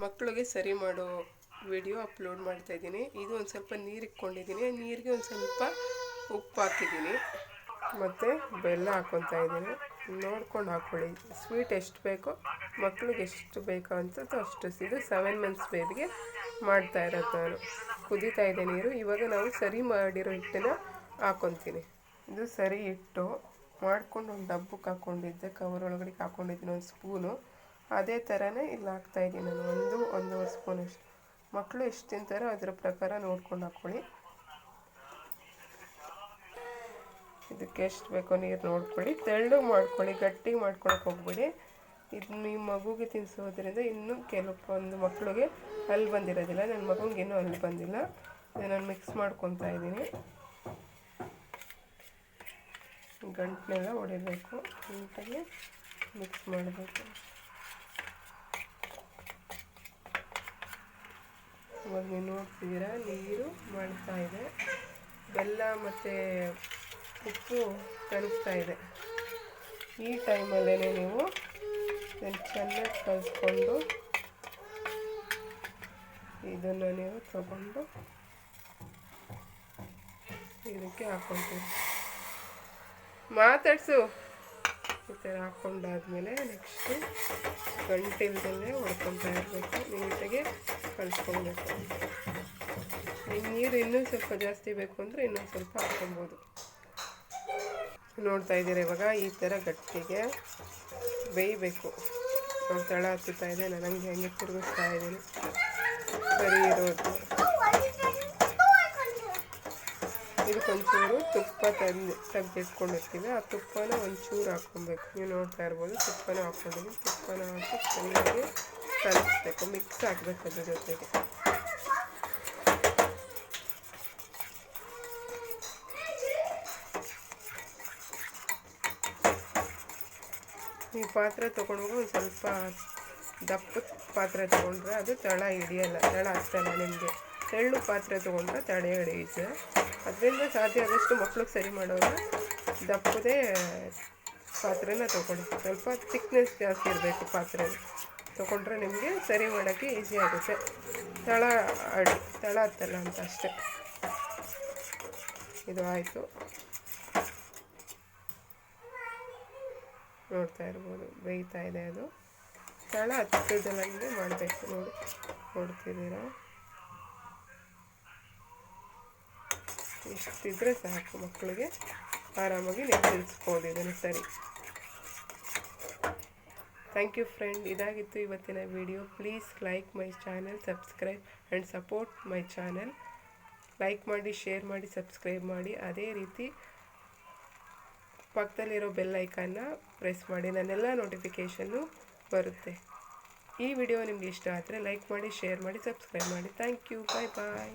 ಮಕ್ಕಳಿಗೆ ಸರಿ ಮಾಡೋ ವಿಡಿಯೋ ಅಪ್ಲೋಡ್ ಮಾಡ್ತಾಯಿದ್ದೀನಿ. ಇದು ಒಂದು ಸ್ವಲ್ಪ ನೀರು ಇಟ್ಕೊಂಡಿದ್ದೀನಿ, ನೀರಿಗೆ ಒಂದು ಸ್ವಲ್ಪ ಉಪ್ಪು ಹಾಕಿದ್ದೀನಿ ಮತ್ತು ಬೆಲ್ಲ ಹಾಕ್ಕೊತಾ ಇದ್ದೀನಿ. ನೋಡ್ಕೊಂಡು ಹಾಕ್ಕೊಳ್ಳಿ, ಸ್ವೀಟ್ ಎಷ್ಟು ಬೇಕೋ ಮಕ್ಳಿಗೆ ಎಷ್ಟು ಬೇಕೋ ಅನ್ಸುತ್ತೋ ಅಷ್ಟು. ಇದು 7 ಮಂತ್ಸ್ ಬೇಬಿಗೆ ಮಾಡ್ತಾ ಇರೋದು ನಾನು. ಕುದೀತಾ ಇದೆ ನೀರು. ಇವಾಗ ನಾವು ಸರಿ ಮಾಡಿರೋ ಹಿಟ್ಟನ್ನು ಹಾಕ್ಕೊತೀನಿ. ಇದು ಸರಿ ಹಿಟ್ಟು ಮಾಡ್ಕೊಂಡು ಒಂದು ಡಬ್ಬಕ್ಕೆ ಹಾಕ್ಕೊಂಡಿದ್ದೆ, ಕವರ್ ಒಳಗಡೆ ಹಾಕ್ಕೊಂಡಿದ್ದೀನಿ ಒಂದು ಸ್ಪೂನು. ಅದೇ ಥರನೇ ಇಲ್ಲಿ ಹಾಕ್ತಾಯಿದ್ದೀನಿ ನಾನು, ಒಂದೂವರೆ ಸ್ಪೂನಷ್ಟು. ಮಕ್ಕಳು ಎಷ್ಟು ತಿಂತಾರೋ ಅದರ ಪ್ರಕಾರ ನೋಡ್ಕೊಂಡು ಹಾಕ್ಕೊಳ್ಳಿ. ಇದಕ್ಕೆ ಎಷ್ಟು ಬೇಕೋ ನೀರು ನೋಡ್ಕೊಳ್ಳಿ. ತೆಳ್ಳಗೆ ಮಾಡ್ಕೊಳ್ಳಿ, ಗಟ್ಟಿಗೆ ಮಾಡ್ಕೊಳಕ್ಕೆ ಹೋಗ್ಬಿಡಿ. ಇದು ನಿಮ್ಮ ಮಗುಗೆ ತಿನ್ನಿಸೋದ್ರಿಂದ ಇನ್ನೂ ಕೆಲವೊಂದು ಮಕ್ಕಳಿಗೆ ಹಲ್ಲು ಬಂದಿರೋದಿಲ್ಲ. ನನ್ನ ಮಗುಗೆ ಇನ್ನೂ ಹಲ್ಲು ಬಂದಿಲ್ಲ. ನಾನು ಮಿಕ್ಸ್ ಮಾಡ್ಕೊತಾ ಇದ್ದೀನಿ. ಗಂಟನೆಲ್ಲ ಹೊಡಿಬೇಕು, ನೀಟಾಗಿ ಮಿಕ್ಸ್ ಮಾಡಬೇಕು. ಇವಾಗ ನೀವು ನೋಡ್ತಿದ್ದೀರಾ ನೀರು ಮಾಡ್ತಾ ಇದೆ, ಬೆಲ್ಲ ಮತ್ತು ಉಪ್ಪು ಕರಗ್ತಾ ಇದೆ. ಈ ಟೈಮಲ್ಲೇ ನೀವು ಇದನ್ನು ಚೆನ್ನಾಗಿ ಕಲಿಸ್ಕೊಂಡು ಇದನ್ನು ನೀವು ತಗೊಂಡು ಇದಕ್ಕೆ ಹಾಕ್ಕೊತೀವಿ. ಮಾತಾಡ್ಸು. ಈ ಥರ ಹಾಕ್ಕೊಂಡಾದ್ಮೇಲೆ ನೆಕ್ಸ್ಟು ಗಂಟಿಲ್ದಲ್ಲೇ ಹೊಡ್ಕೊತಾ ಇರಬೇಕು, ನೀಟಾಗಿ ಕಲಿಸ್ಕೊಳ್ಬೇಕು. ನೀರು ಇನ್ನೂ ಸ್ವಲ್ಪ ಜಾಸ್ತಿ ಬೇಕು ಅಂದರೆ ಇನ್ನೊಂದು ಸ್ವಲ್ಪ ಹಾಕ್ಕೊಬೋದು. ನೋಡ್ತಾ ಇದ್ದೀರಾ, ಇವಾಗ ಈ ಥರ ಗಟ್ಟಿಗೆ ಬೇಯಬೇಕು. ನೋಡಿ ತಳ ಹತ್ತುತ್ತಾ ಇದೆ, ನಾನು ಹಂಗೆ ತಿರುಗಿಸ್ತಾ ಇದ್ದೀನಿ ಸರಿ ಇರೋದು. ಇದಕ್ಕೊಂಚೂರು ತುಪ್ಪ ತೆಗೆದಿಟ್ಕೊಂಡಿರ್ತೀವಿ, ಆ ತುಪ್ಪನ ಒಂಚೂರು ಹಾಕ್ಕೊಬೇಕು. ನೀವು ನೋಡ್ತಾ ಇರ್ಬೋದು, ತುಪ್ಪನ ಹಾಕ್ಕೊಂಡಿದ್ದೀನಿ. ತುಪ್ಪನ ಹಾಕಿ ಚೆನ್ನಾಗಿ ಕಲಿಸ್ಬೇಕು, ಮಿಕ್ಸ್ ಹಾಕ್ಬೇಕು ಅದ್ರ ಜೊತೆಗೆ. ಈ ಪಾತ್ರೆ ತೊಗೊಂಡೋಗಿ ಒಂದು ಸ್ವಲ್ಪ ದಪ್ಪದ ಪಾತ್ರೆ ತೊಗೊಂಡ್ರೆ ಅದು ತಳ ಹಿಡಿಯಲ್ಲ, ತಳ ಹತ್ತಲ್ಲ. ನಿಮಗೆ ತೆಳ್ಳು ಪಾತ್ರೆ ತೊಗೊಂಡ್ರೆ ತಳ ಹಿಡಿಯುತ್ತೆ. ಅದರಿಂದ ಸಾಧ್ಯ ಆದಷ್ಟು ಮಕ್ಳಿಗೆ ಸರಿ ಮಾಡೋರು ದಪ್ಪದೇ ಪಾತ್ರೆನ ತೊಗೊಳ್ಳಿ. ಸ್ವಲ್ಪ ಥಿಕ್ನೆಸ್ ಜಾಸ್ತಿ ಇರಬೇಕು ಪಾತ್ರೆ ತೊಗೊಂಡ್ರೆ ನಿಮಗೆ ಸರಿ ಮಾಡೋಕ್ಕೆ ಈಸಿ ಆಗುತ್ತೆ. ತಳ ಹತ್ತಲ್ಲ ಅಂತ ಅಷ್ಟೆ. ಇದು ಆಯಿತು, ನೋಡ್ತಾ ಇರ್ಬೋದು ಬೇಯ್ತಾ ಇದೆ. ಅದು ತಳ ಹತ್ತದಲ್ಲಂಗೆ ಮಾಡಬೇಕು. ನೋಡ್ತಿದ್ದೀರಾ, ಇಷ್ಟಿದ್ರೆ ಸಾಕು, ಮಕ್ಕಳಿಗೆ ಆರಾಮಾಗಿ ನೀವು ತಿಳಿಸ್ಬೋದು ಇದನ್ನು ಸರಿ. Thank you friend. ಇದಾಗಿತ್ತು ಇವತ್ತಿನ video. Please like my channel, subscribe and support my channel. Like ಮಾಡಿ, ಶೇರ್ ಮಾಡಿ, ಸಬ್ಸ್ಕ್ರೈಬ್ ಮಾಡಿ. ಅದೇ ರೀತಿ ಪಕ್ಕದಲ್ಲಿರೋ ಬೆಲ್ ಐಕಾನ್ನ ಪ್ರೆಸ್ ಮಾಡಿ, ನನ್ನೆಲ್ಲ ನೋಟಿಫಿಕೇಷನ್ನು ಬರುತ್ತೆ. ಈ ವಿಡಿಯೋ ನಿಮ್ಗೆ ಇಷ್ಟ ಆದರೆ ಲೈಕ್ ಮಾಡಿ, ಶೇರ್ ಮಾಡಿ, ಸಬ್ಸ್ಕ್ರೈಬ್ ಮಾಡಿ. Thank you. Bye bye.